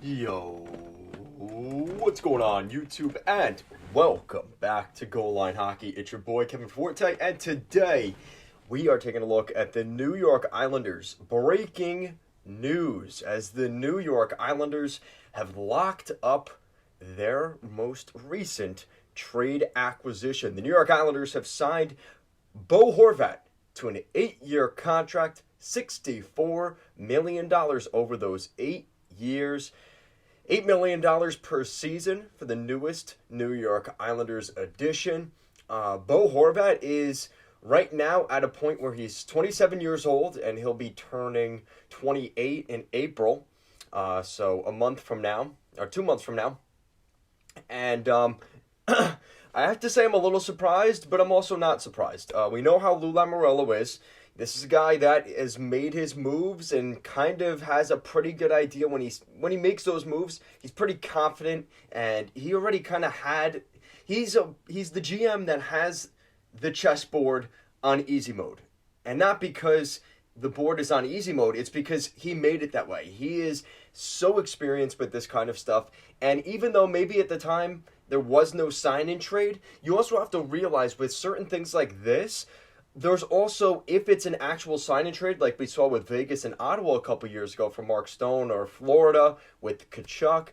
Yo, what's going on, YouTube? And welcome back to Goal Line Hockey. It's your boy Kevin Forte, and today we are taking a look at the New York Islanders. Breaking news as the New York Islanders have locked up their most recent trade acquisition. The New York Islanders have signed Bo Horvat to an 8-year contract, $64 million over those 8 years. $8 million per season for the newest New York Islanders addition. Bo Horvat is right now at a point where he's 27 years old and he'll be turning 28 in April. So a month from now, or 2 months from now. And I have to say I'm a little surprised, but I'm also not surprised. We know how Lou Lamoriello is. This is a guy that has made his moves and kind of has a pretty good idea when he makes those moves. He's pretty confident, and he already kind of had. He's the GM that has the chessboard on easy mode, and not because the board is on easy mode. It's because he made it that way. He is so experienced with this kind of stuff, and even though maybe at the time there was no sign-in trade, you also have to realize with certain things like this. There's also, if it's an actual sign-in trade, like we saw with Vegas and Ottawa a couple years ago for Mark Stone, or Florida with Kachuk,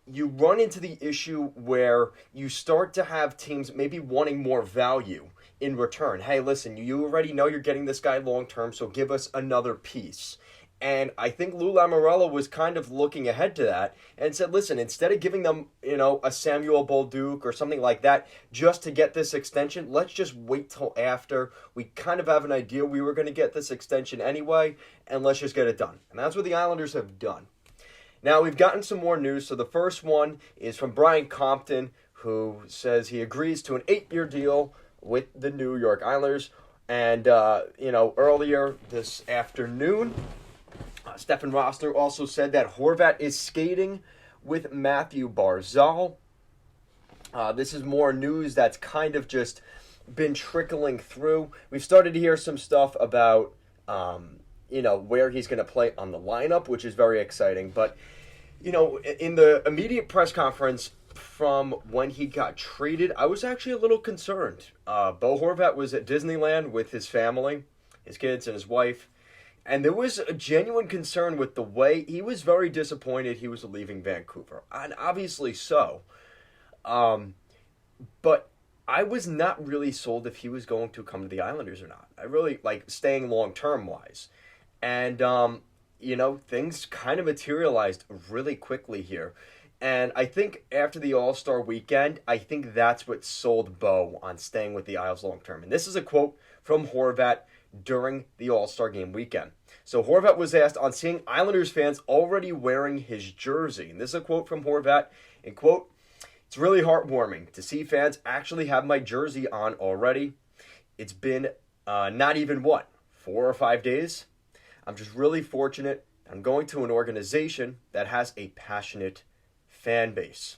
you run into the issue where you start to have teams maybe wanting more value in return. Hey, listen, you already know you're getting this guy long-term, so give us another piece. And I think Lou Lamoriello was kind of looking ahead to that and said, listen, instead of giving them, a Samuel Bolduc or something like that just to get this extension, let's just wait till after. We kind of have an idea we were going to get this extension anyway, and let's just get it done. And that's what the Islanders have done. Now, we've gotten some more news. So the first one is from Brian Compton, who says he agrees to an 8-year deal with the New York Islanders. And, earlier this afternoon, Stefan Rostler also said that Horvat is skating with Matthew Barzal. This is more news that's kind of just been trickling through. We've started to hear some stuff about, where he's going to play on the lineup, which is very exciting. But, in the immediate press conference from when he got traded, I was actually a little concerned. Bo Horvat was at Disneyland with his family, his kids and his wife. And there was a genuine concern with the way he was very disappointed he was leaving Vancouver. And obviously so. But I was not really sold if he was going to come to the Islanders or not. I really like staying long-term wise. And, things kind of materialized really quickly here. And I think after the All-Star weekend, I think that's what sold Bo on staying with the Isles long-term. And this is a quote from Horvat during the All-Star game weekend. So Horvat was asked on seeing Islanders fans already wearing his jersey. And this is a quote from Horvat. And quote, "It's really heartwarming to see fans actually have my jersey on already. It's been not even, 4 or 5 days? I'm just really fortunate. I'm going to an organization that has a passionate fan base."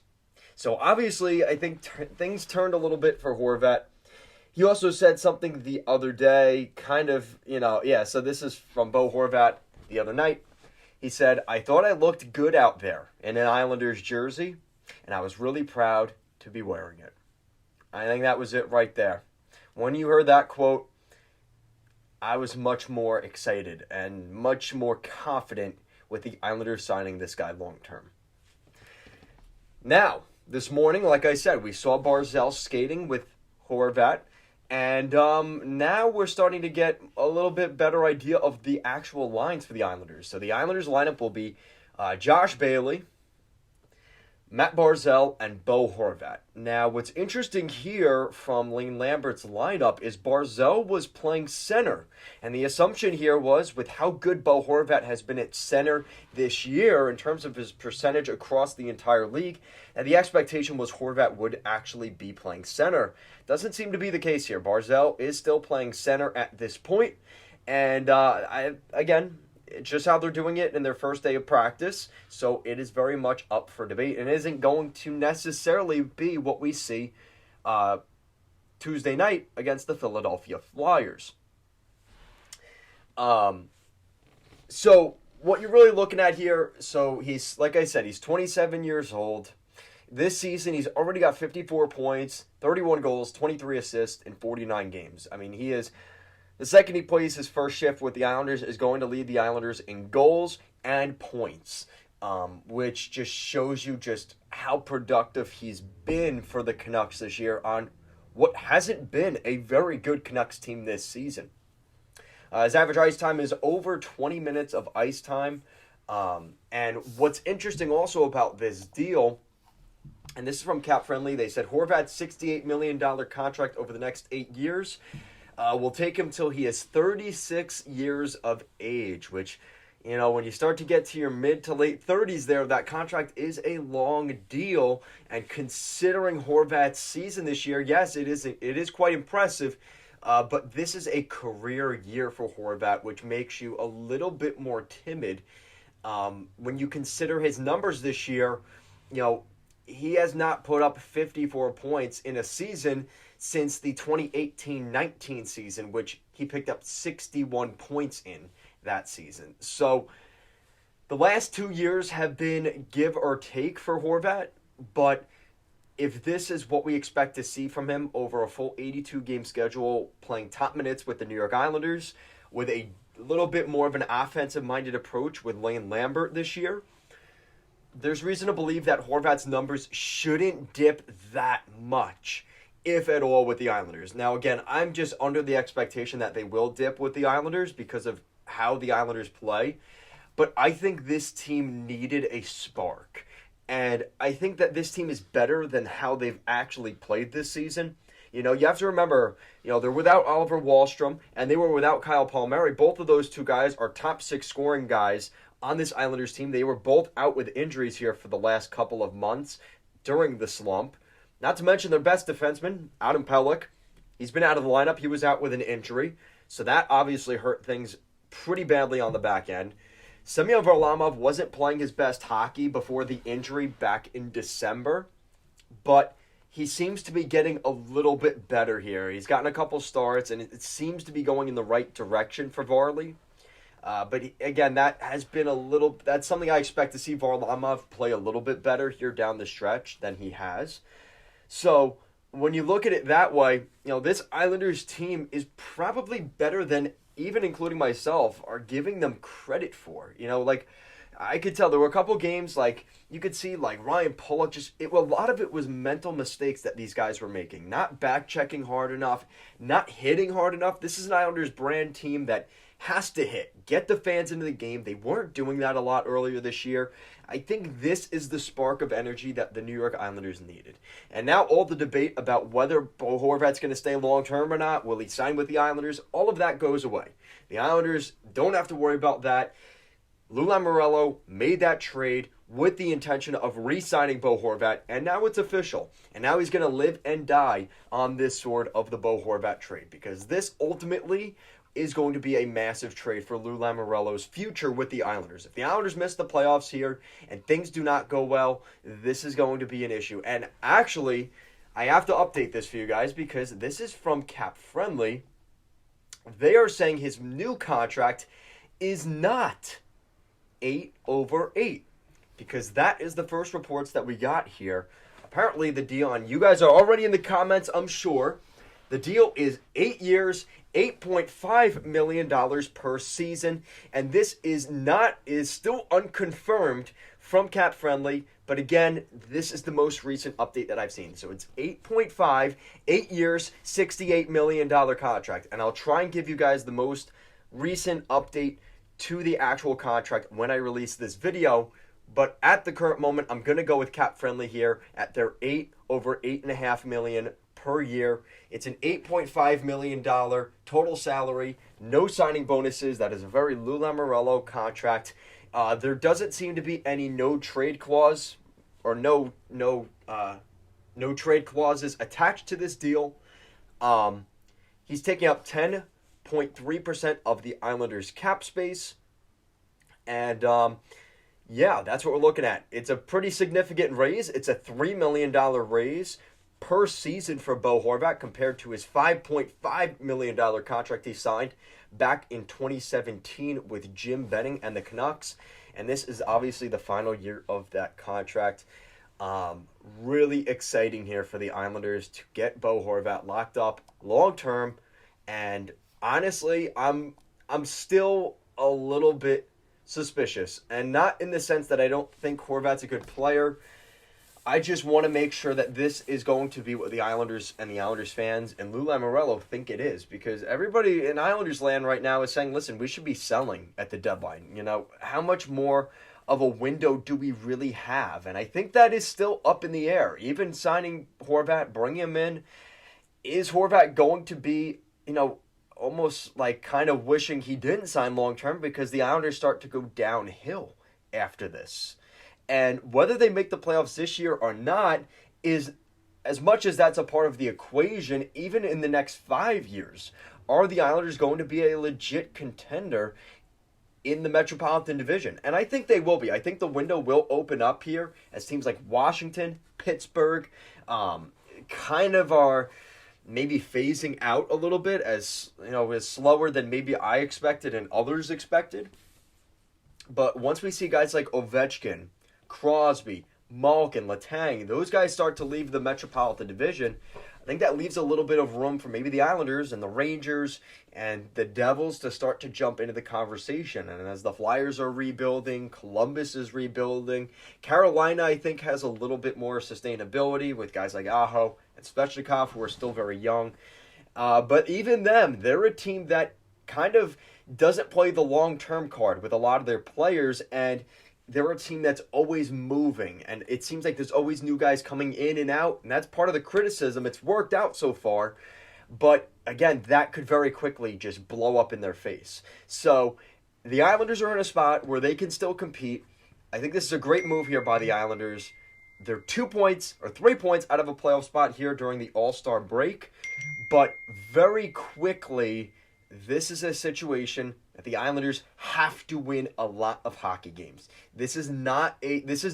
So obviously, I think things turned a little bit for Horvat. He also said something the other day, so this is from Bo Horvat the other night. He said, "I thought I looked good out there in an Islanders jersey, and I was really proud to be wearing it." I think that was it right there. When you heard that quote, I was much more excited and much more confident with the Islanders signing this guy long term. Now, this morning, like I said, we saw Barzal skating with Horvat. And now we're starting to get a little bit better idea of the actual lines for the Islanders. So the Islanders lineup will be Josh Bailey, Matt Barzal, and Bo Horvat. Now, what's interesting here from Lane Lambert's lineup is Barzal was playing center. And the assumption here was, with how good Bo Horvat has been at center this year in terms of his percentage across the entire league, and the expectation was Horvat would actually be playing center. Doesn't seem to be the case here. Barzal is still playing center at this point. And it's just how they're doing it in their first day of practice. So it is very much up for debate and isn't going to necessarily be what we see Tuesday night against the Philadelphia Flyers. So what you're really looking at here, so he's, like I said, he's 27 years old. This season, he's already got 54 points, 31 goals, 23 assists in 49 games. I mean, he is, the second he plays his first shift with the Islanders, is going to lead the Islanders in goals and points, which just shows you just how productive he's been for the Canucks this year on what hasn't been a very good Canucks team this season. His average ice time is over 20 minutes of ice time. And what's interesting also about this deal, and this is from Cap Friendly, they said Horvat's $68 million contract over the next 8 years will take him till he is 36 years of age, which, you know, when you start to get to your mid to late 30s there, that contract is a long deal. And considering Horvat's season this year, yes, it is quite impressive. But this is a career year for Horvat, which makes you a little bit more timid. When you consider his numbers this year, you know, he has not put up 54 points in a season since the 2018-19 season, which he picked up 61 points in that season. So the last 2 years have been give or take for Horvat, but if this is what we expect to see from him over a full 82-game schedule, playing top minutes with the New York Islanders, with a little bit more of an offensive-minded approach with Lane Lambert this year, there's reason to believe that Horvat's numbers shouldn't dip that much, if at all, with the Islanders. Now, again, I'm just under the expectation that they will dip with the Islanders because of how the Islanders play, but I think this team needed a spark. And I think that this team is better than how they've actually played this season. You know, you have to remember, you know, they're without Oliver Wahlstrom, and they were without Kyle Palmieri. Both of those two guys are top 6 scoring guys on this Islanders team. They were both out with injuries here for the last couple of months during the slump. Not to mention their best defenseman, Adam Pelech. He's been out of the lineup. He was out with an injury. So that obviously hurt things pretty badly on the back end. Semyon Varlamov wasn't playing his best hockey before the injury back in December, but he seems to be getting a little bit better here. He's gotten a couple starts, and it seems to be going in the right direction for Varley. But again, that's something I expect to see Varlamov play a little bit better here down the stretch than he has. So when you look at it that way, you know, this Islanders team is probably better than, even including myself, are giving them credit for. You know, like, I could tell there were a couple games, like, you could see, like, Ryan Pulock, a lot of it was mental mistakes that these guys were making. Not back-checking hard enough, not hitting hard enough. This is an Islanders brand team that has to hit, get the fans into the game. They weren't doing that a lot earlier this year. I think this is the spark of energy that the New York Islanders needed. And now all the debate about whether Bo Horvat's going to stay long-term or not, will he sign with the Islanders, all of that goes away. The Islanders don't have to worry about that. Lou Lamoriello made that trade with the intention of re-signing Bo Horvat, and now it's official. And now he's going to live and die on this sword of the Bo Horvat trade, because this ultimately is going to be a massive trade for Lou Lamoriello's future with the Islanders. If the Islanders miss the playoffs here and things do not go well, this is going to be an issue. And actually, I have to update this for you guys because this is from Cap Friendly. They are saying his new contract is not 8/8, because that is the first reports that we got here. Apparently the deal, and you guys are already in the comments, I'm sure, the deal is 8 years, $8.5 million per season, and this is still unconfirmed from Cap Friendly, but again, this is the most recent update that I've seen. So it's 8.5, 8 years, $68 million contract, and I'll try and give you guys the most recent update to the actual contract when I release this video. But at the current moment, I'm going to go with Cap Friendly here at their over $8.5 million per year. It's an $8.5 million total salary, no signing bonuses. That is a very Lou Lamoriello contract. There doesn't seem to be any no trade clause or no trade clauses attached to this deal. He's taking up 10.3% of the Islanders' cap space, and yeah, that's what we're looking at. It's a pretty significant raise. It's a $3 million raise per season for Bo Horvat compared to his $5.5 million contract he signed back in 2017 with Jim Benning and the Canucks. And this is obviously the final year of that contract. Really exciting here for the Islanders to get Bo Horvat locked up long term. And honestly, I'm still a little bit suspicious, and not in the sense that I don't think Horvat's a good player. I just want to make sure that this is going to be what the Islanders and the Islanders fans and Lou Lamoriello think it is, because everybody in Islanders land right now is saying, listen, we should be selling at the deadline. You know, how much more of a window do we really have? And I think that is still up in the air. Even signing Horvat, bringing him in, is Horvat going to be, you know, almost like kind of wishing he didn't sign long term, because the Islanders start to go downhill after this. And whether they make the playoffs this year or not is, as much as that's a part of the equation, even in the next 5 years, are the Islanders going to be a legit contender in the Metropolitan Division? And I think they will be. I think the window will open up here as teams like Washington, Pittsburgh, kind of are maybe phasing out a little bit, as you know, is slower than maybe I expected and others expected. But once we see guys like Ovechkin, Crosby, Malkin, Letang, those guys start to leave the Metropolitan Division, I think that leaves a little bit of room for maybe the Islanders and the Rangers and the Devils to start to jump into the conversation. And as the Flyers are rebuilding, Columbus is rebuilding, Carolina, I think, has a little bit more sustainability with guys like Aho and Svechnikov, who are still very young. But even them, they're a team that kind of doesn't play the long-term card with a lot of their players, and they're a team that's always moving, and it seems like there's always new guys coming in and out, and that's part of the criticism. It's worked out so far, but again, that could very quickly just blow up in their face. So the Islanders are in a spot where they can still compete. I think this is a great move here by the Islanders. They're 2 points or 3 points out of a playoff spot here during the All-Star break, but very quickly, this is a situation that the Islanders have to win a lot of hockey games. This is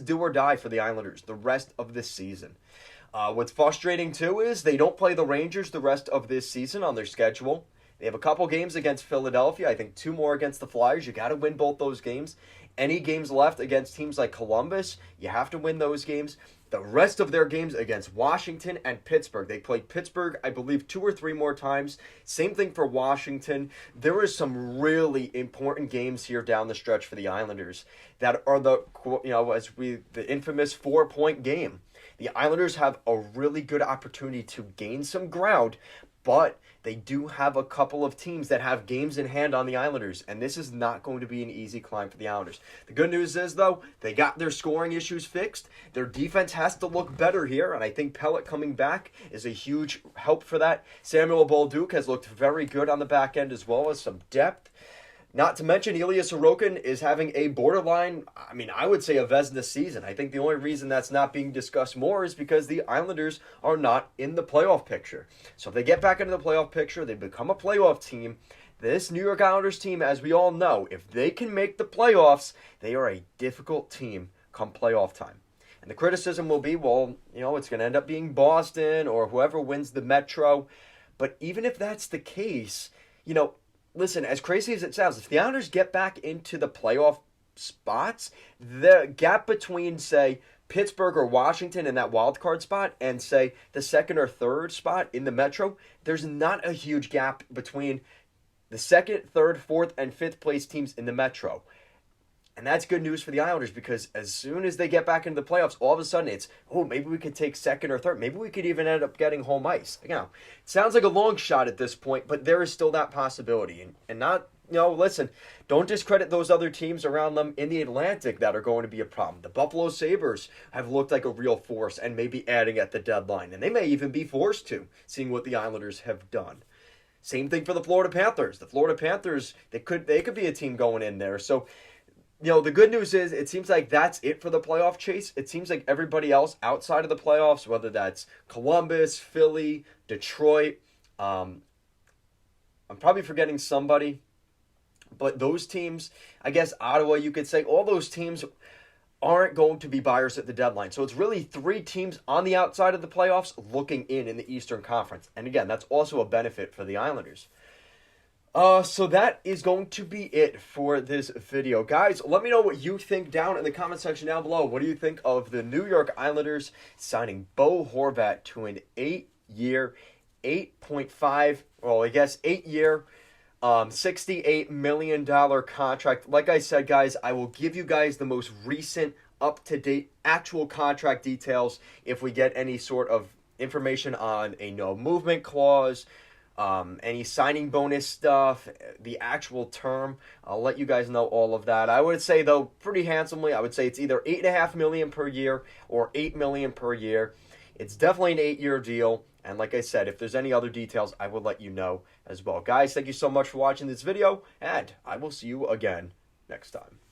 do or die for the Islanders the rest of this season. What's frustrating too is they don't play the Rangers the rest of this season on their schedule. They have a couple games against Philadelphia. I think 2 more against the Flyers. You got to win both those games. Any games left against teams like Columbus, you have to win those games. The rest of their games against Washington and Pittsburgh. They played Pittsburgh, I believe, 2 or 3 more times. Same thing for Washington. There is some really important games here down the stretch for the Islanders that are the infamous 4-point game. The Islanders have a really good opportunity to gain some ground, but they do have a couple of teams that have games in hand on the Islanders, and this is not going to be an easy climb for the Islanders. The good news is, though, they got their scoring issues fixed. Their defense has to look better here, and I think Pellet coming back is a huge help for that. Samuel Bolduc has looked very good on the back end, as well as some depth. Not to mention, Ilya Sorokin is having a borderline, I would say a Vezina season. I think the only reason that's not being discussed more is because the Islanders are not in the playoff picture. So if they get back into the playoff picture, they become a playoff team. This New York Islanders team, as we all know, if they can make the playoffs, they are a difficult team come playoff time. And the criticism will be, it's going to end up being Boston or whoever wins the Metro. But even if that's the case, listen, as crazy as it sounds, if the Islanders get back into the playoff spots, the gap between, say, Pittsburgh or Washington in that wild card spot and, say, the second or third spot in the Metro, there's not a huge gap between the second, third, fourth, and fifth place teams in the Metro. And that's good news for the Islanders, because as soon as they get back into the playoffs, all of a sudden it's, maybe we could take second or third. Maybe we could even end up getting home ice. It sounds like a long shot at this point, but there is still that possibility. And not, listen, don't discredit those other teams around them in the Atlantic that are going to be a problem. The Buffalo Sabres have looked like a real force and may be adding at the deadline. And they may even be forced to, seeing what the Islanders have done. Same thing for the Florida Panthers. The Florida Panthers, they could be a team going in there. So, the good news is it seems like that's it for the playoff chase. It seems like everybody else outside of the playoffs, whether that's Columbus, Philly, Detroit, I'm probably forgetting somebody, but those teams, I guess Ottawa, you could say, all those teams aren't going to be buyers at the deadline. So it's really 3 teams on the outside of the playoffs looking in the Eastern Conference. And again, that's also a benefit for the Islanders. So that is going to be it for this video. Guys, let me know what you think down in the comment section down below. What do you think of the New York Islanders signing Bo Horvat to an 8-year, 8.5, well, I guess 8-year, $68 million contract? Like I said, guys, I will give you guys the most recent, up-to-date, actual contract details if we get any sort of information on a no movement clause, any signing bonus stuff, the actual term. I'll let you guys know all of that. I would say, though, pretty handsomely, I would say it's either $8.5 million per year or $8 million per year. It's definitely an 8-year deal. And like I said, if there's any other details, I will let you know as well. Guys, thank you so much for watching this video, and I will see you again next time.